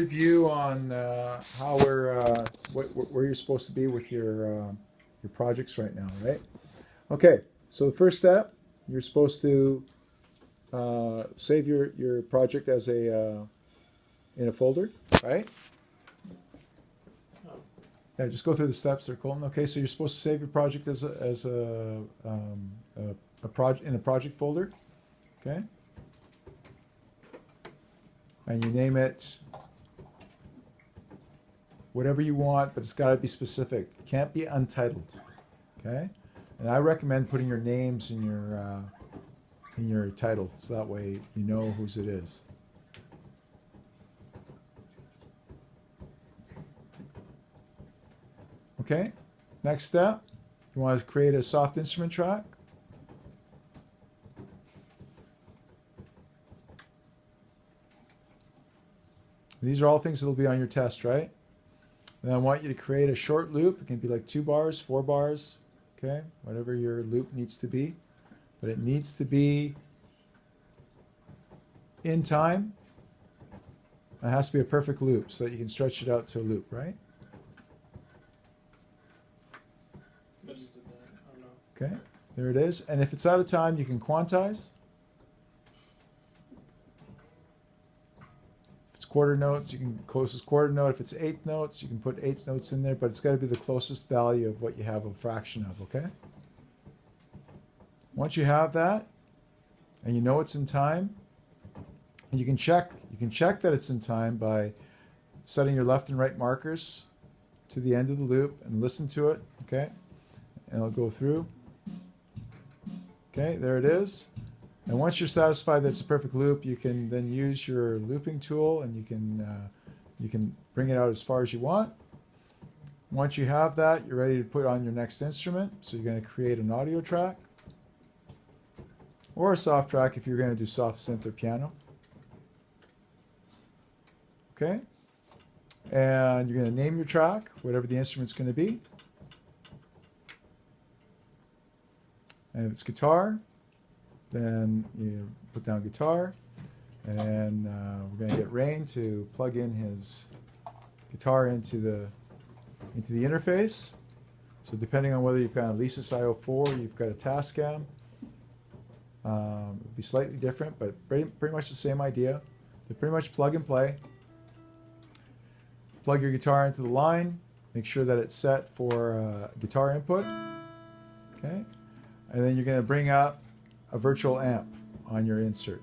review on how where you're supposed to be with your projects right now, right? Okay, so the first step, you're supposed to save your project as a in a folder, right? Yeah, just go through the steps. They're cool. Okay, so you're supposed to save your project as a project in a project folder, okay? And you name it whatever you want, but it's got to be specific. It can't be untitled, okay? And I recommend putting your names in your title, so that way you know whose it is. Okay, next step, you want to create a soft instrument track. These are all things that will be on your test, right? And I want you to create a short loop. It can be like 2 bars, 4 bars, okay? Whatever your loop needs to be. But it needs to be in time. It has to be a perfect loop so that you can stretch it out to a loop, right? I just did that. I don't know. Okay, there it is. And if it's out of time, you can quantize. If it's quarter notes, you can closest quarter note. If it's 8 notes, you can put 8 notes in there, but it's got to be the closest value of what you have a fraction of, okay? Once you have that, and you know it's in time, you can check that it's in time by setting your left and right markers to the end of the loop and listen to it, okay? And it'll go through. Okay, there it is. And once you're satisfied that it's a perfect loop, you can then use your looping tool and you can bring it out as far as you want. Once you have that, you're ready to put on your next instrument. So you're going to create an audio track or a soft track if you're going to do soft synth or piano. Okay, and you're going to name your track, whatever the instrument's going to be. And if it's guitar, then you put down guitar. And we're going to get Rain to plug in his guitar into the interface. So depending on whether you've got a Lesis IO4, you've got a Tascam, it'll be slightly different, but pretty much the same idea. They're pretty much plug and play. Plug your guitar into the line. Make sure that it's set for guitar input. Okay, and then you're going to bring up a virtual amp on your insert.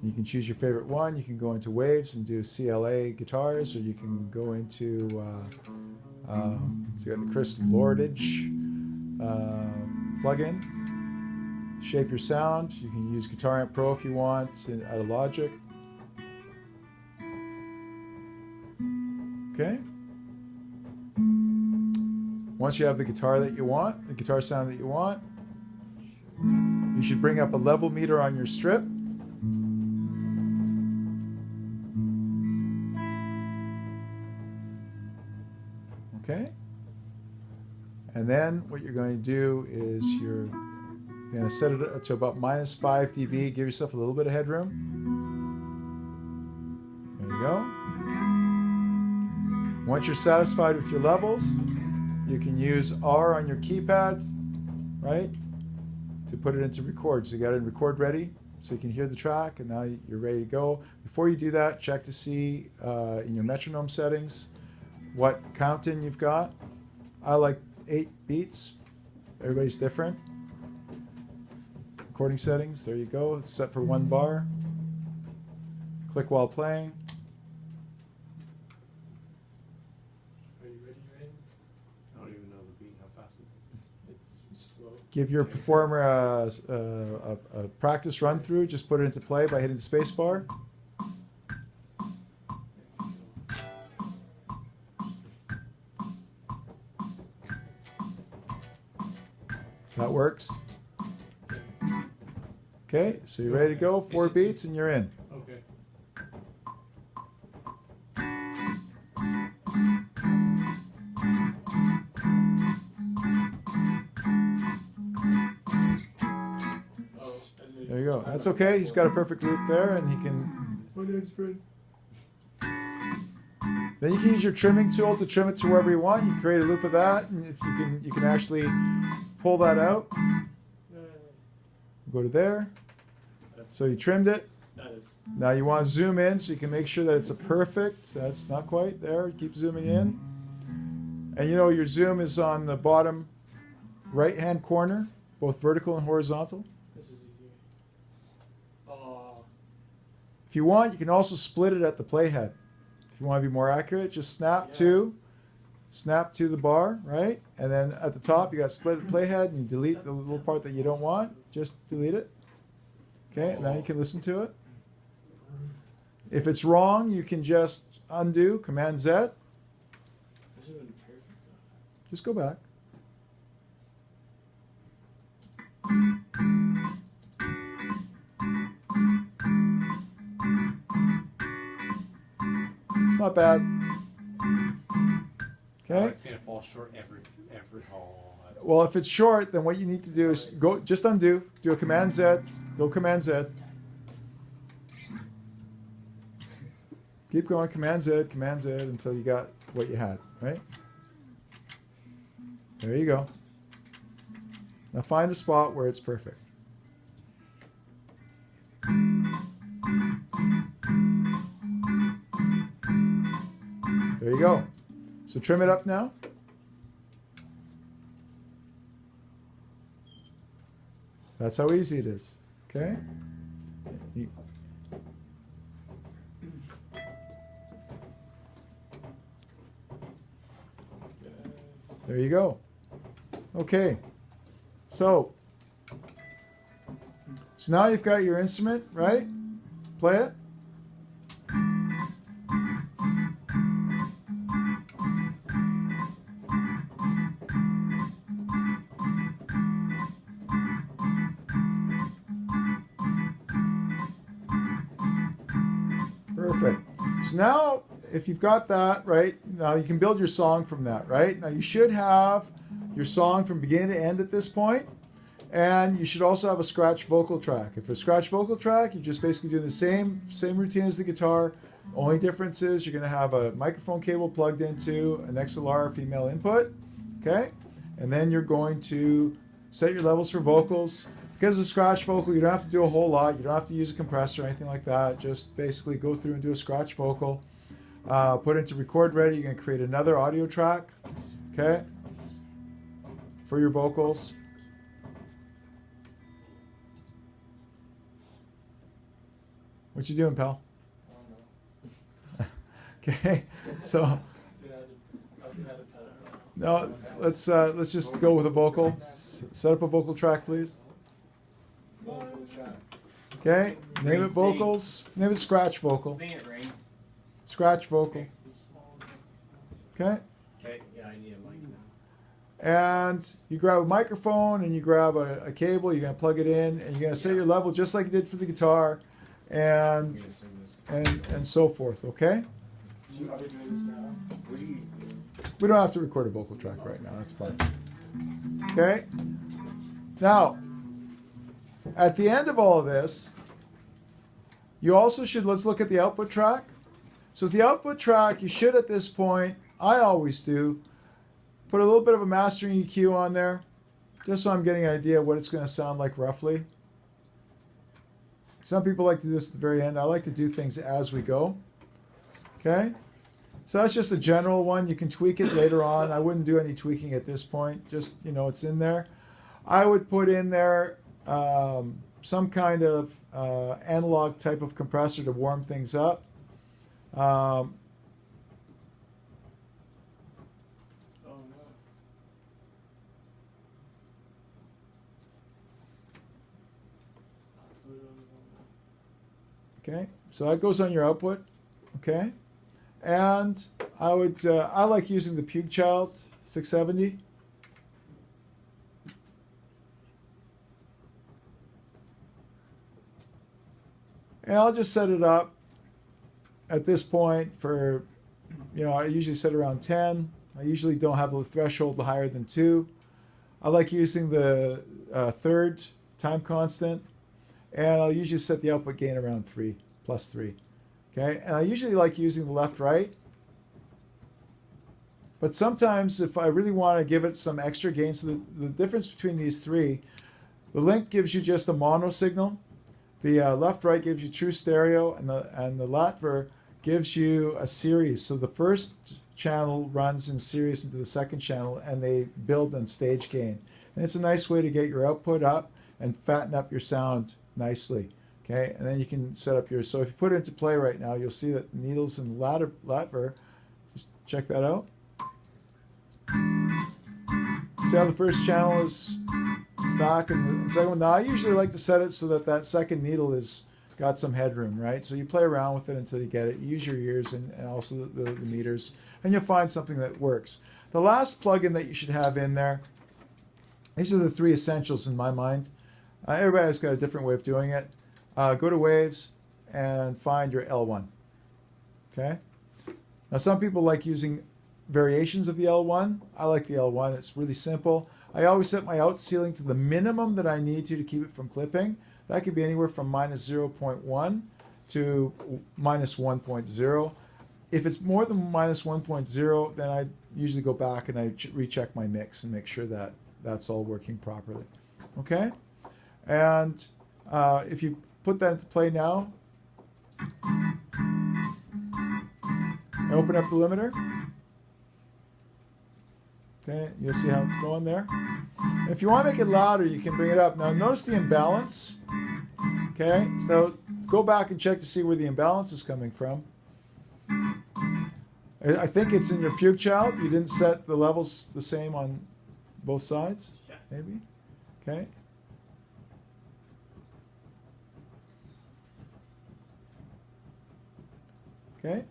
You can choose your favorite one. You can go into Waves and do CLA guitars, or you can go into so you got the Chris Lordage plugin. Shape your sound. You can use Guitar Amp Pro if you want out of Logic. Okay. Once you have the guitar that you want, the guitar sound that you want, you should bring up a level meter on your strip. Okay. And then what you're going to do is you're going to set it to about -5 dB. Give yourself a little bit of headroom. There you go. Once you're satisfied with your levels, you can use R on your keypad, right, to put it into record. So you got it in record ready, so you can hear the track, and now you're ready to go. Before you do that, check to see in your metronome settings what count-in you've got. I like 8 beats. Everybody's different. Recording settings, there you go. It's set for 1 bar. Click while playing. Are you ready, Rain? I don't even know the beat, how fast it is. It's slow. Give your performer a practice run through. Just put it into play by hitting the space bar. That works. Okay, so you're ready to go. 4 beats and you're in. Okay. There you go. That's okay. He's got a perfect loop there, and he can. My name's Fred. Then you can use your trimming tool to trim it to wherever you want. You can create a loop of that, and if you can actually pull that out. Go to there. So you trimmed it. That is. Now you want to zoom in so you can make sure that it's a perfect. That's not quite there. Keep zooming in. And you know your zoom is on the bottom right-hand corner, both vertical and horizontal. This is easier. Oh. If you want, you can also split it at the playhead. If you want to be more accurate, just snap to the bar, right? And then at the top, you got split at playhead, and you delete the little part that you don't want. Just delete it. Okay, and now you can listen to it. If it's wrong, you can just undo, Command Z. This is really perfect. Just go back. It's not bad. Okay. It's gonna fall short every. Oh, Well, if it's short, then what you need to do is go just undo. Do a Command Z. Go Command Z. Keep going, Command Z until you got what you had, right? There you go. Now find a spot where it's perfect. There you go. So trim it up now. That's how easy it is. Okay? There you go. Okay. So now you've got your instrument, right? Play it. Perfect. So now, if you've got that, right, now you can build your song from that, right? Now you should have your song from beginning to end at this point, and you should also have a scratch vocal track. If it's a scratch vocal track, you're just basically doing the same routine as the guitar. Only difference is you're going to have a microphone cable plugged into an XLR female input, okay? And then you're going to set your levels for vocals. Because it's a scratch vocal, you don't have to do a whole lot. You don't have to use a compressor or anything like that. Just basically go through and do a scratch vocal. Put it into record ready. You're going to create another audio track, okay, for your vocals. What you doing, pal? Okay, so no, let's just go with a vocal. Set up a vocal track, please. Okay, name it vocals. Name it scratch vocal. Sing it, Rain. Scratch vocal. Okay. Okay, yeah, I need a mic now. And you grab a microphone and you grab a cable. You're gonna plug it in, and you're gonna set your level just like you did for the guitar, and so forth. Okay. Are we doing this now? We don't have to record a vocal track right now. That's fine. Okay. Now, at the end of all of this, you also should, let's look at the output track. So the output track, you should at this point, I always do, put a little bit of a mastering EQ on there, just so I'm getting an idea of what it's going to sound like roughly. Some people like to do this at the very end. I like to do things as we go. Okay? So that's just a general one. You can tweak it later on. I wouldn't do any tweaking at this point. Just, you know, it's in there. I would put in there some kind of analog type of compressor to warm things up. Oh no. Okay, so that goes on your output. Okay, and I like using the Puke Child 670. And I'll just set it up at this point for, you know, I usually set around 10. I usually don't have the threshold higher than 2. I like using the third time constant. and I'll usually set the output gain around 3, plus 3. Okay, and I usually like using the left-right. But sometimes if I really want to give it some extra gain, so the difference between these three, the link gives you just a mono signal. The left-right gives you true stereo, and the latver gives you a series. So the first channel runs in series into the second channel, and they build on stage gain. And it's a nice way to get your output up and fatten up your sound nicely. Okay, and then you can set up your. So if you put it into play right now, you'll see that the needles in the latver. Just check that out. See how the first channel is back and the second one. Now I usually like to set it so that that second needle is got some headroom, right? So you play around with it until you get it. You use your ears and also the meters, and you'll find something that works. The last plugin that you should have in there, these are the three essentials in my mind. Everybody's got a different way of doing it. Go to Waves and find your L1. Okay? Now some people like using variations of the L1. I like the L1. It's really simple. I always set my out ceiling to the minimum that I need to keep it from clipping. That could be anywhere from minus 0.1 to minus 1.0. If it's more than minus 1.0, then I usually go back and I recheck my mix and make sure that that's all working properly. Okay? And if you put that into play now, and open up the limiter. Okay, you'll see how it's going there. And if you want to make it louder, you can bring it up. Now notice the imbalance. Okay, so go back and check to see where the imbalance is coming from. I think it's in your puke child. You didn't set the levels the same on both sides, maybe? Okay. Okay.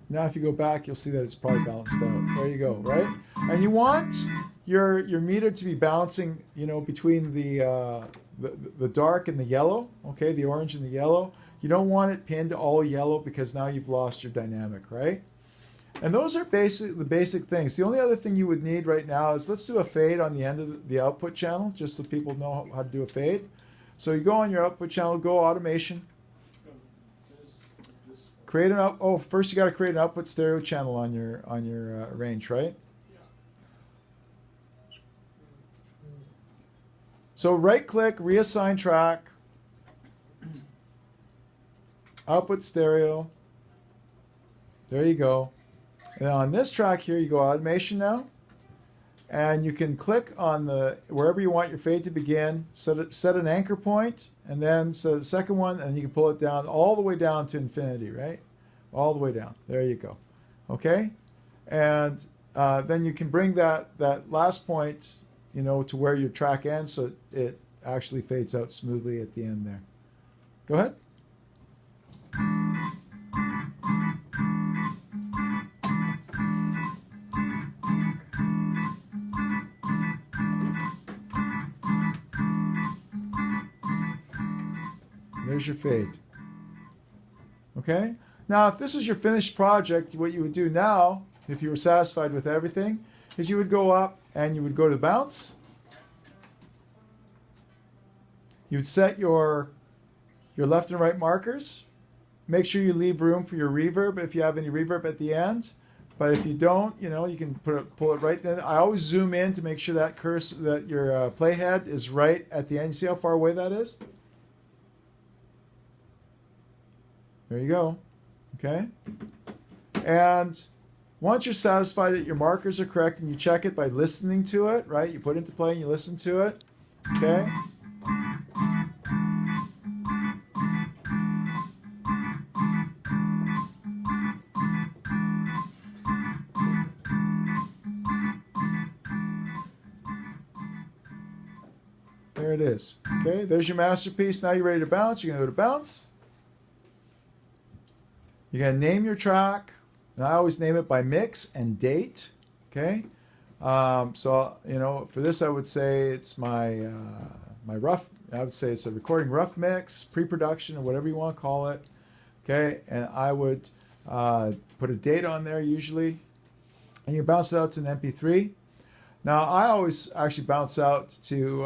Now if you go back, you'll see that it's probably balanced out. There you go, right? And you want your meter to be balancing, you know, between the dark and the yellow, okay, the orange and the yellow. You don't want it pinned all yellow because now you've lost your dynamic, right? And those are the basic things. The only other thing you would need right now is let's do a fade on the end of the output channel, just so people know how to do a fade. So you go on your output channel, go automation. Create an first you got to create an output stereo channel on your range, right? So right click, reassign track, output stereo. There you go. And on this track here, you go automation now, and you can click on wherever you want your fade to begin. Set an anchor point, and then set the second one, and you can pull it down all the way down to infinity, right? All the way down. There you go. Okay, and then you can bring that last point, you know, to where your track ends, so it actually fades out smoothly at the end there. Go ahead. There's your fade. Okay? Now, if this is your finished project, what you would do now, if you were satisfied with everything, is you would go up and you would go to bounce. You would set your left and right markers. Make sure you leave room for your reverb if you have any reverb at the end. But if you don't, you know, you can pull it right then. I always zoom in to make sure that your playhead is right at the end. You see how far away that is? There you go. Okay? And once you're satisfied that your markers are correct, and you check it by listening to it, right? You put it into play and you listen to it. Okay? There it is. Okay, there's your masterpiece. Now you're ready to bounce. You're going to go to bounce. You're going to name your track. And I always name it by mix and date. Okay? So, you know, for this I would say it's my rough, I would say it's a recording rough mix, pre-production, or whatever you want to call it. Okay? And I would put a date on there usually. And you bounce it out to an MP3. Now, I always actually bounce out to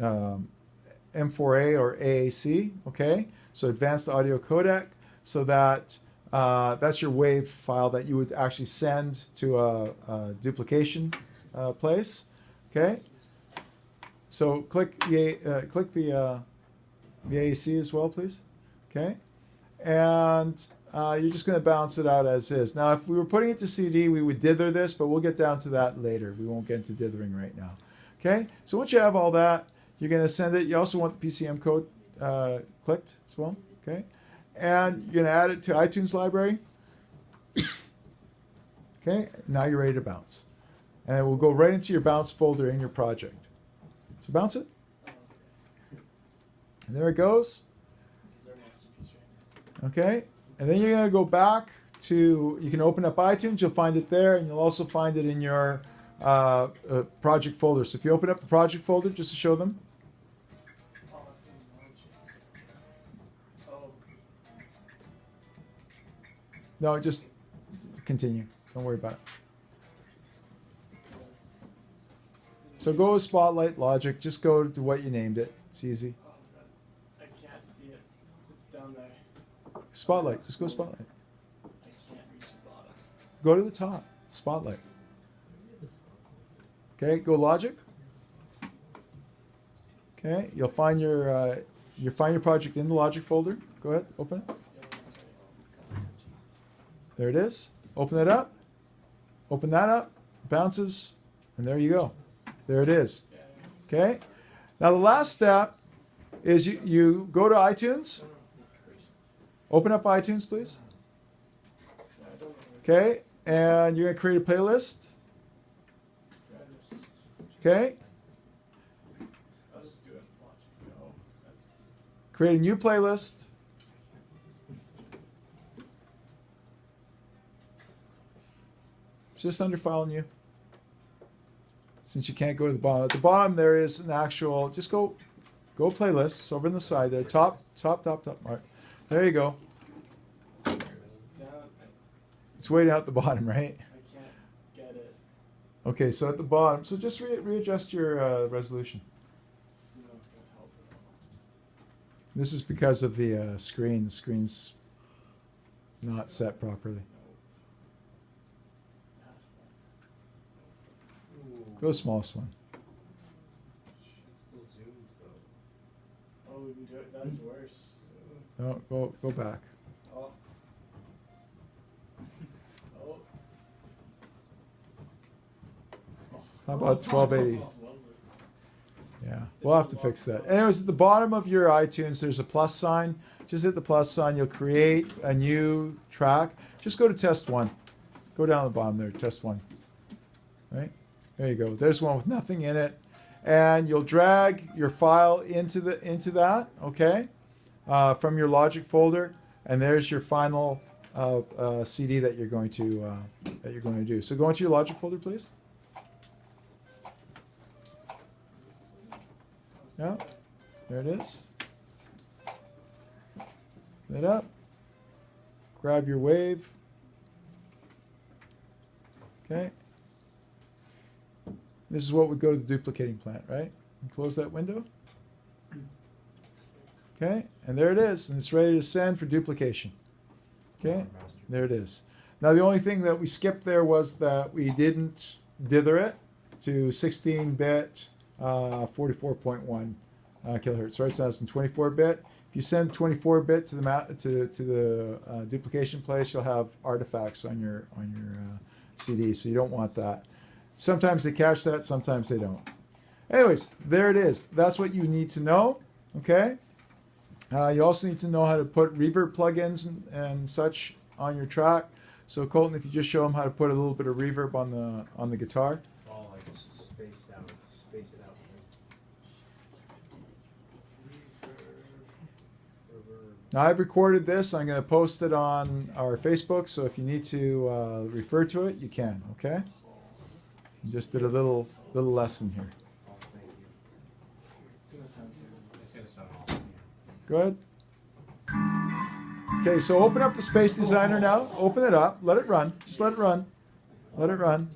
M4A or AAC, okay? So advanced audio codec, so that that's your WAV file that you would actually send to a duplication place, okay? So click the AAC as well, please, okay? And you're just going to bounce it out as is. Now, if we were putting it to CD, we would dither this, but we'll get down to that later. We won't get into dithering right now, okay? So once you have all that, you're going to send it. You also want the PCM code clicked as well, okay? And you're going to add it to iTunes library. Okay, now you're ready to bounce. And it will go right into your bounce folder in your project. So bounce it. And there it goes. Okay, and then you're going to go back to, you can open up iTunes, you'll find it there, and you'll also find it in your project folder. So if you open up the project folder, just to show them. No, just continue. Don't worry about it. So go with Spotlight, Logic. Just go to what you named it. It's easy. I can't see it. It's down there. Spotlight. Just go Spotlight. I can't reach the bottom. Go to the top. Spotlight. Okay, go Logic. Okay, you'll find your project in the Logic folder. Go ahead, open it. There it is. Open it up. Open that up. Bounces, and there you go. There it is. Okay. Now the last step is you go to iTunes. Open up iTunes, please. Okay, and you're gonna create a playlist. Okay. I'll just do it. Create a new playlist. It's just under File New. Since you can't go to the bottom. At the bottom there is an actual, just go playlists over on the side there. Top. Right. There you go. It's way down at the bottom, right? I can't get it. Okay, so at the bottom. So just readjust your resolution. It's not gonna help at all. This is because of the screen. The screen's not set properly. Go to the smallest one. It's still zoomed though. Oh, we can do it. That's worse. No, go back. Oh. Oh. How about 1280? Yeah, we'll have to fix that. Anyways, at the bottom of your iTunes, there's a plus sign. Just hit the plus sign. You'll create a new track. Just go to test one. Go down the bottom there, test one. Right? There you go. There's one with nothing in it. And you'll drag your file into that, okay, from your Logic folder. And there's your final CD that you're going to do. So go into your Logic folder, please. Yeah, there it is. Open it up. Grab your wave. Okay. This is what would go to the duplicating plant, right? And close that window. Okay, and there it is, and it's ready to send for duplication. Okay, there it is. Now the only thing that we skipped there was that we didn't dither it to 16-bit 44.1 kilohertz, right? So that's in 24-bit. If you send 24-bit to the duplication place, you'll have artifacts on your CD, so you don't want that. Sometimes they cache that, sometimes they don't. Anyways, there it is. That's what you need to know, okay? You also need to know how to put reverb plugins and such on your track. So Colton, if you just show them how to put a little bit of reverb on the guitar. Oh, like space it out. Now I've recorded this. I'm going to post it on our Facebook, so if you need to refer to it, you can, okay? Just did a little lesson here. Oh, thank you. It's gonna sound good. It's gonna sound awesome. Go ahead. Okay, so open up the Space Designer now. Open it up. Let it run. Just let it run. Let it run.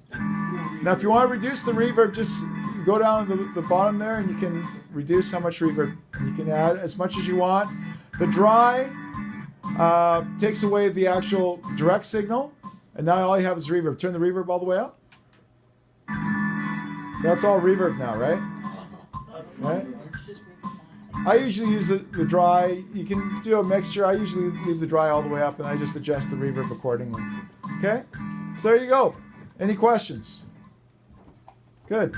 Now, if you want to reduce the reverb, just you go down to the bottom there and you can reduce how much reverb. You can add as much as you want. The dry takes away the actual direct signal, and now all you have is reverb. Turn the reverb all the way up. So that's all reverb now, right? Right? I usually use the dry. You can do a mixture. I usually leave the dry all the way up, and I just adjust the reverb accordingly. Okay? So there you go. Any questions? Good.